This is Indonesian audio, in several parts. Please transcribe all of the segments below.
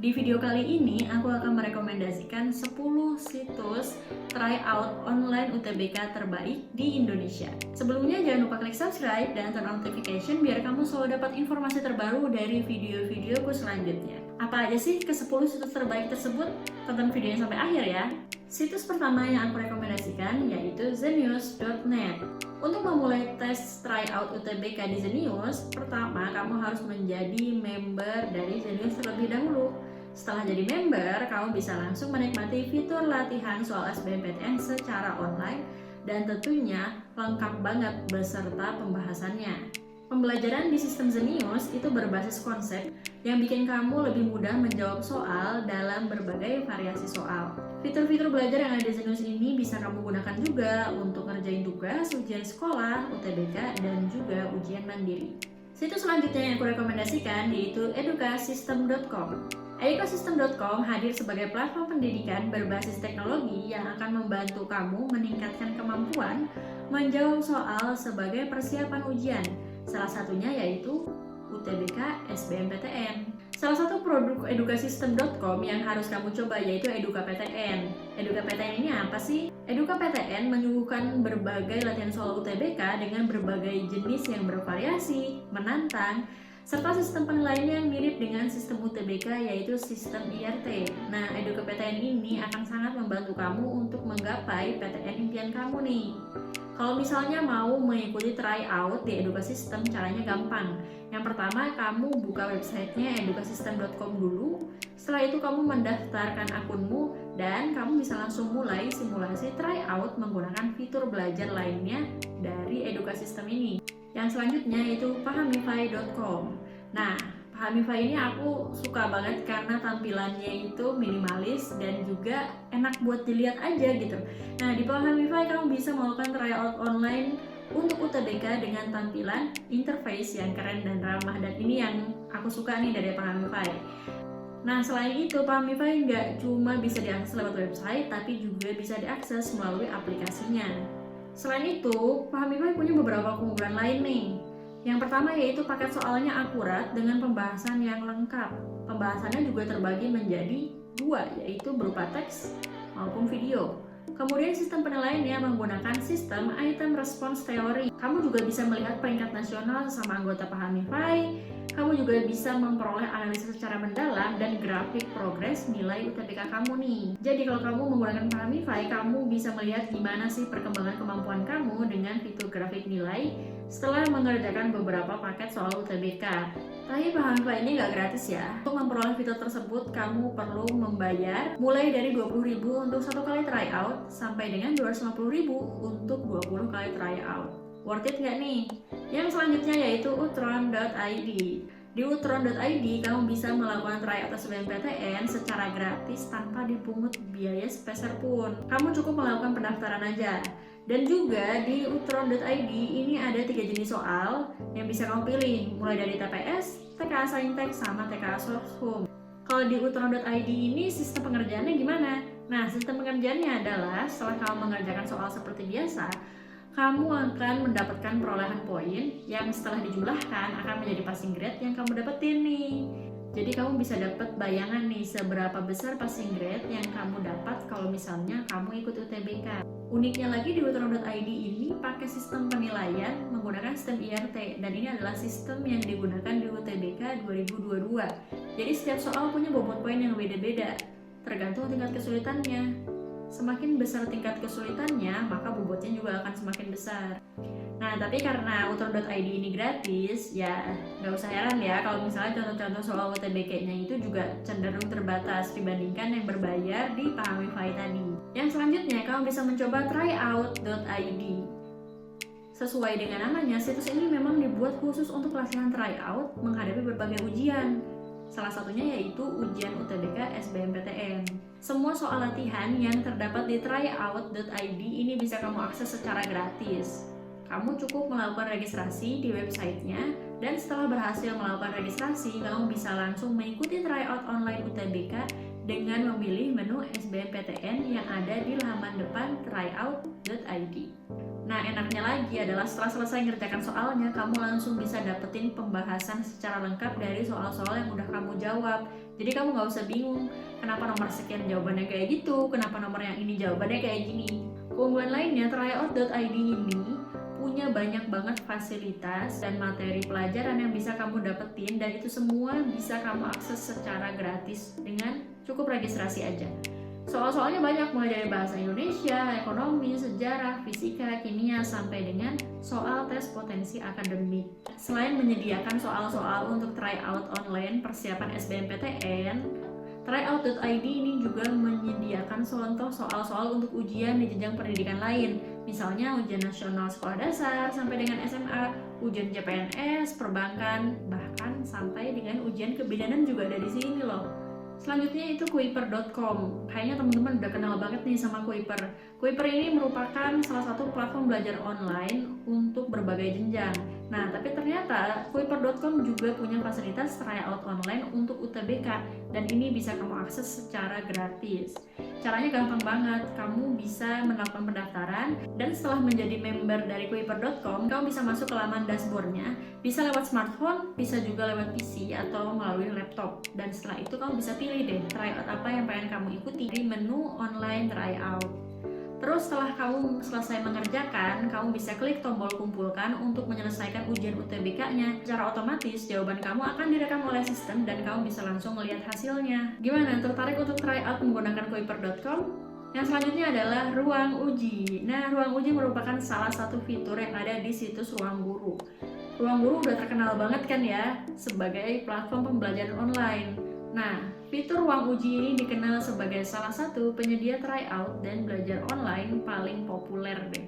Di video kali ini aku akan merekomendasikan 10 situs tryout online UTBK terbaik di Indonesia. Sebelumnya jangan lupa klik subscribe dan turn on notification biar kamu selalu dapat informasi terbaru dari video-videoku selanjutnya. Apa aja sih ke-10 situs terbaik tersebut? Tonton videonya sampai akhir ya. Situs pertama yang aku rekomendasikan yaitu zenius.net. Untuk memulai tes tryout UTBK di Zenius, pertama kamu harus menjadi member dari Zenius terlebih dahulu. Setelah jadi member, kamu bisa langsung menikmati fitur latihan soal SBMPTN secara online dan tentunya lengkap banget beserta pembahasannya. Pembelajaran di sistem Zenius itu berbasis konsep yang bikin kamu lebih mudah menjawab soal dalam berbagai variasi soal. Fitur-fitur belajar yang ada di Zenius ini bisa kamu gunakan juga untuk ngerjain tugas, ujian sekolah, UTBK, dan juga ujian mandiri. Situs selanjutnya yang aku rekomendasikan yaitu edukasistem.com. Edukasistem.com hadir sebagai platform pendidikan berbasis teknologi yang akan membantu kamu meningkatkan kemampuan menjawab soal sebagai persiapan ujian. Salah satunya yaitu UTBK SBMPTN. Salah satu produk edukasistem.com yang harus kamu coba yaitu EdukaPTN. EdukaPTN ini apa sih? EdukaPTN menyuguhkan berbagai latihan soal UTBK dengan berbagai jenis yang bervariasi, menantang, serta sistem penilaiannya yang mirip dengan sistem UTBK yaitu sistem IRT. Nah, EdukaPTN ini akan sangat membantu kamu untuk menggapai PTN impian kamu nih. Kalau misalnya mau mengikuti tryout di Edukasistem, caranya gampang. Yang pertama, kamu buka websitenya edukasistem.com dulu. Setelah itu kamu mendaftarkan akunmu dan kamu bisa langsung mulai simulasi tryout menggunakan fitur belajar lainnya dari Edukasistem ini. Yang selanjutnya itu pahamify.com. Nah, Pahamify ini aku suka banget karena tampilannya itu minimalis dan juga enak buat dilihat aja gitu. Nah, di Pahamify kamu bisa melakukan tryout online untuk UTBK dengan tampilan interface yang keren dan ramah, dan ini yang aku suka nih dari Pahamify. Nah, selain itu Pahamify nggak cuma bisa diakses lewat website, tapi juga bisa diakses melalui aplikasinya. Selain itu, Pahamify punya beberapa keunggulan lain nih. Yang pertama yaitu paket soalnya akurat dengan pembahasan yang lengkap. Pembahasannya juga terbagi menjadi dua, yaitu berupa teks maupun video. Kemudian sistem penilaiannya menggunakan sistem item response theory. Kamu juga bisa melihat peringkat nasional sesama anggota Pahamify. Kamu juga bisa memperoleh analisis secara mendalam dan grafik progres nilai UTBK kamu nih. Jadi kalau kamu menggunakan Pahamify, kamu bisa melihat gimana sih perkembangan kemampuan kamu dengan fitur grafik nilai setelah mengerjakan beberapa paket soal UTBK. Tapi Pahamify ini nggak gratis ya. Untuk memperoleh fitur tersebut, kamu perlu membayar mulai dari 20.000 untuk satu kali tryout sampai dengan 250.000 untuk 20 kali tryout. Worth it nggak nih? Yang selanjutnya yaitu utron.id. Di utron.id kamu bisa melakukan tryout SBMPTN secara gratis tanpa dipungut biaya sepeser pun. Kamu cukup melakukan pendaftaran aja. Dan juga di utron.id ini ada 3 jenis soal yang bisa kamu pilih, mulai dari TPS, TKA Saintek, sama TKA Source Home. Kalau di utron.id ini sistem pengerjaannya gimana? Nah, sistem pengerjaannya adalah setelah kamu mengerjakan soal seperti biasa, kamu akan mendapatkan perolehan poin yang setelah dijumlahkan akan menjadi passing grade yang kamu dapetin nih. Jadi kamu bisa dapat bayangan nih seberapa besar passing grade yang kamu dapat kalau misalnya kamu ikut UTBK. Uniknya lagi di utron.id ini pakai sistem penilaian menggunakan sistem IRT, dan ini adalah sistem yang digunakan di UTBK 2022. Jadi setiap soal punya bobot poin yang beda-beda tergantung tingkat kesulitannya. Semakin besar tingkat kesulitannya, maka bobotnya juga akan semakin besar. Nah, tapi karena utron.id ini gratis, ya nggak usah heran ya kalau misalnya contoh-contoh soal UTBK-nya itu juga cenderung terbatas dibandingkan yang berbayar di Pahamify tadi. Yang selanjutnya, kamu bisa mencoba tryout.id. Sesuai dengan namanya, situs ini memang dibuat khusus untuk latihan tryout menghadapi berbagai ujian. Salah satunya yaitu ujian UTBK SBMPTN. Semua soal latihan yang terdapat di tryout.id ini bisa kamu akses secara gratis. Kamu cukup melakukan registrasi di websitenya, dan setelah berhasil melakukan registrasi, kamu bisa langsung mengikuti tryout online UTBK dengan memilih menu SBMPTN yang ada di halaman depan tryout.id. Nah, enaknya lagi adalah setelah selesai ngerjakan soalnya, kamu langsung bisa dapetin pembahasan secara lengkap dari soal-soal yang udah kamu jawab. Jadi kamu nggak usah bingung, kenapa nomor sekian jawabannya kayak gitu, kenapa nomor yang ini jawabannya kayak gini. Keunggulan lainnya, tryout.id ini punya banyak banget fasilitas dan materi pelajaran yang bisa kamu dapetin, dan itu semua bisa kamu akses secara gratis dengan cukup registrasi aja. Soal-soalnya banyak, mulai dari bahasa Indonesia, ekonomi, sejarah, fisika, kimia, sampai dengan soal tes potensi akademik. Selain menyediakan soal-soal untuk tryout online persiapan SBMPTN, tryout.id ini juga menyediakan contoh soal-soal untuk ujian di jenjang pendidikan lain, misalnya ujian nasional sekolah dasar sampai dengan SMA, ujian CPNS, perbankan, bahkan sampai dengan ujian kebidanan juga ada di sini loh. Selanjutnya itu Kuiper.com. Kayaknya teman-teman udah kenal banget nih sama Kuiper. Kuiper ini merupakan salah satu platform belajar online untuk berbagai jenjang. Nah, tapi ternyata Kuiper.com juga punya fasilitas tryout online untuk UTBK, dan ini bisa kamu akses secara gratis. Caranya gampang banget, kamu bisa melakukan pendaftaran, dan setelah menjadi member dari Kuiper.com, kamu bisa masuk ke laman dashboardnya, bisa lewat smartphone, bisa juga lewat PC atau melalui laptop. Dan setelah itu kamu bisa pilih deh tryout apa yang pengen kamu ikuti di menu online tryout. Terus setelah kamu selesai mengerjakan, kamu bisa klik tombol kumpulkan untuk menyelesaikan ujian UTBK-nya. Secara otomatis jawaban kamu akan direkam oleh sistem dan kamu bisa langsung melihat hasilnya. Gimana? Tertarik untuk tryout menggunakan Kuiper.com? Yang selanjutnya adalah Ruang Uji. Nah, Ruang Uji merupakan salah satu fitur yang ada di situs Ruang Guru. Ruang Guru udah terkenal banget kan ya sebagai platform pembelajaran online. Nah, fitur Ruang Uji ini dikenal sebagai salah satu penyedia tryout dan belajar online paling populer deh.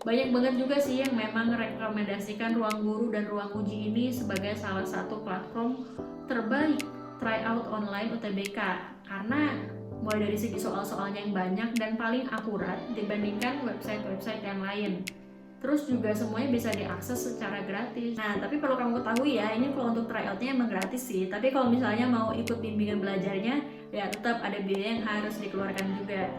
Banyak banget juga sih yang memang merekomendasikan Ruang Guru dan Ruang Uji ini sebagai salah satu platform terbaik tryout online UTBK, karena mulai dari segi soal-soalnya yang banyak dan paling akurat dibandingkan website-website yang lain. Terus juga semuanya bisa diakses secara gratis. Nah, tapi perlu kamu ketahui ya, ini kalau untuk tryoutnya emang gratis sih. Tapi kalau misalnya mau ikut bimbingan belajarnya, ya tetap ada biaya yang harus dikeluarkan juga.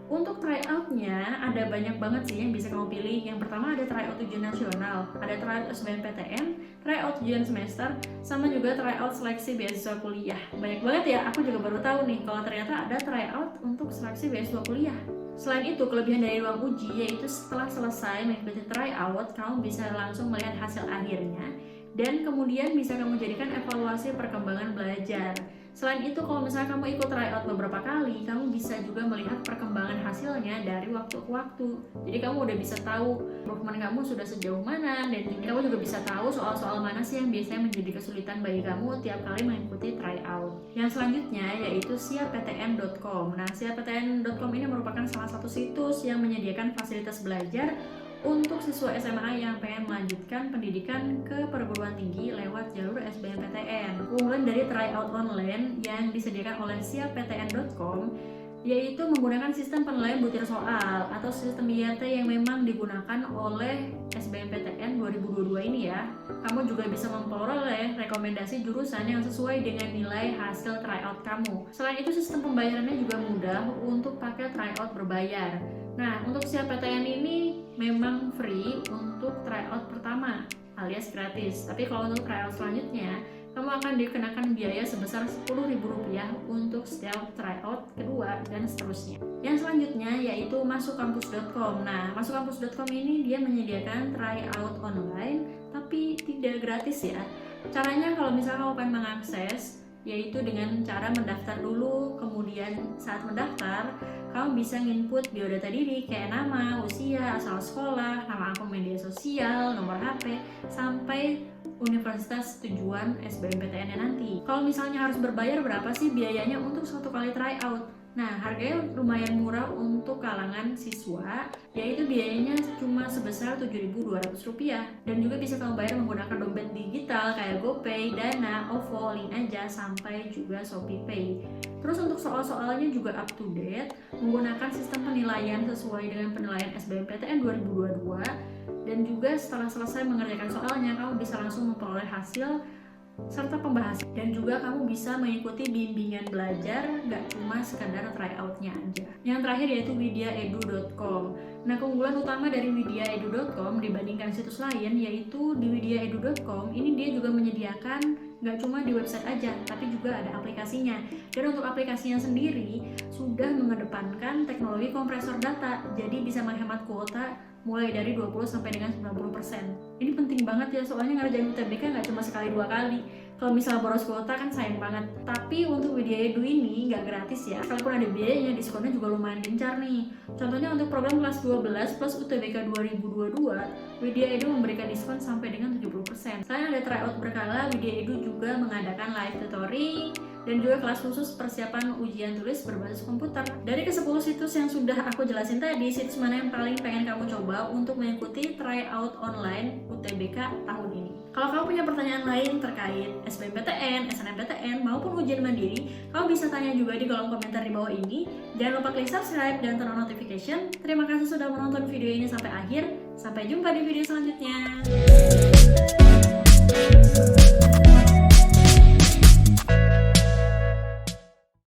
Untuk tryoutnya ada banyak banget sih yang bisa kamu pilih. Yang pertama ada tryout ujian nasional, ada tryout SBMPTN, tryout ujian semester, sama juga tryout seleksi beasiswa kuliah. Banyak banget ya, aku juga baru tahu nih kalau ternyata ada tryout untuk seleksi beasiswa kuliah. Selain itu, kelebihan dari Ruang Uji yaitu setelah selesai mengikuti tryout, kamu bisa langsung melihat hasil akhirnya dan kemudian bisa kamu jadikan evaluasi perkembangan belajar. Selain itu, kalau misalnya kamu ikut tryout beberapa kali, kamu bisa juga melihat perkembangan hasilnya dari waktu ke waktu. Jadi kamu udah bisa tahu improvement kamu sudah sejauh mana, dan juga kamu juga bisa tahu soal-soal mana sih yang biasanya menjadi kesulitan bagi kamu tiap kali mengikuti tryout. Yang selanjutnya yaitu siapptn.com. Nah, siapptn.com ini merupakan salah satu situs yang menyediakan fasilitas belajar untuk siswa SMA yang pengen melanjutkan pendidikan ke perguruan tinggi lewat jalur SBMPTN. Keunggulan dari tryout online yang disediakan oleh siapptn.com yaitu menggunakan sistem penilaian butir soal atau sistem IAT yang memang digunakan oleh SBMPTN 2022 ini ya. Kamu juga bisa memperoleh rekomendasi jurusan yang sesuai dengan nilai hasil tryout kamu. Selain itu, sistem pembayarannya juga mudah untuk pakai tryout berbayar. Nah, untuk siapptn ini memang free untuk tryout pertama alias gratis. Tapi kalau untuk tryout selanjutnya, kamu akan dikenakan biaya sebesar Rp10.000 untuk setiap tryout kedua dan seterusnya. Yang selanjutnya yaitu masukkampus.com. Nah, masukkampus.com ini dia menyediakan tryout online tapi tidak gratis ya. Caranya kalau misalnya kamu pengen mengakses, yaitu dengan cara mendaftar dulu, kemudian saat mendaftar kamu bisa nginput biodata diri kayak nama, usia, asal sekolah, nama akun media sosial, nomor HP, sampai universitas tujuan SBMPTN-nya nanti. Kalau misalnya harus berbayar, berapa sih biayanya untuk satu kali tryout? Nah, harganya lumayan murah untuk kalangan siswa, yaitu biayanya cuma sebesar Rp7.200, dan juga bisa kamu bayar menggunakan dompet digital kayak GoPay, Dana, OVO, Link Aja, sampai juga ShopeePay. Terus untuk soal-soalnya juga up to date, menggunakan sistem penilaian sesuai dengan penilaian SBMPTN 2022, dan juga setelah selesai mengerjakan soalnya, kamu bisa langsung memperoleh hasil serta pembahasan, dan juga kamu bisa mengikuti bimbingan belajar, gak cuma sekadar tryout-nya aja. Yang terakhir yaitu widyaedu.com. Nah, keunggulan utama dari widyaedu.com dibandingkan situs lain yaitu di widyaedu.com ini dia juga menyediakan gak cuma di website aja, tapi juga ada aplikasinya. Dan untuk aplikasinya sendiri sudah mengedepankan teknologi kompresor data, jadi bisa menghemat kuota mulai dari 20 sampai dengan 90%. Ini penting banget ya, soalnya ngerjain UTBK nggak cuma sekali dua kali. Kalau misal boros kuota kan sayang banget. Tapi untuk Widyaedu ini nggak gratis ya. Kalaupun ada biayanya, diskonnya juga lumayan gencar nih. Contohnya untuk program kelas 12 plus UTBK 2022, Widyaedu memberikan diskon sampai dengan 70%. Selain ada tryout berkala, Widyaedu juga mengadakan live tutoring dan juga kelas khusus persiapan ujian tulis berbasis komputer. Dari ke-10 situs yang sudah aku jelasin tadi, situs mana yang paling pengen kamu coba untuk mengikuti tryout online UTBK tahun ini? Kalau kamu punya pertanyaan lain terkait SBMPTN, SNMPTN, maupun ujian mandiri, kamu bisa tanya juga di kolom komentar di bawah ini. Jangan lupa klik subscribe dan turn on notification. Terima kasih sudah menonton video ini sampai akhir. Sampai jumpa di video selanjutnya.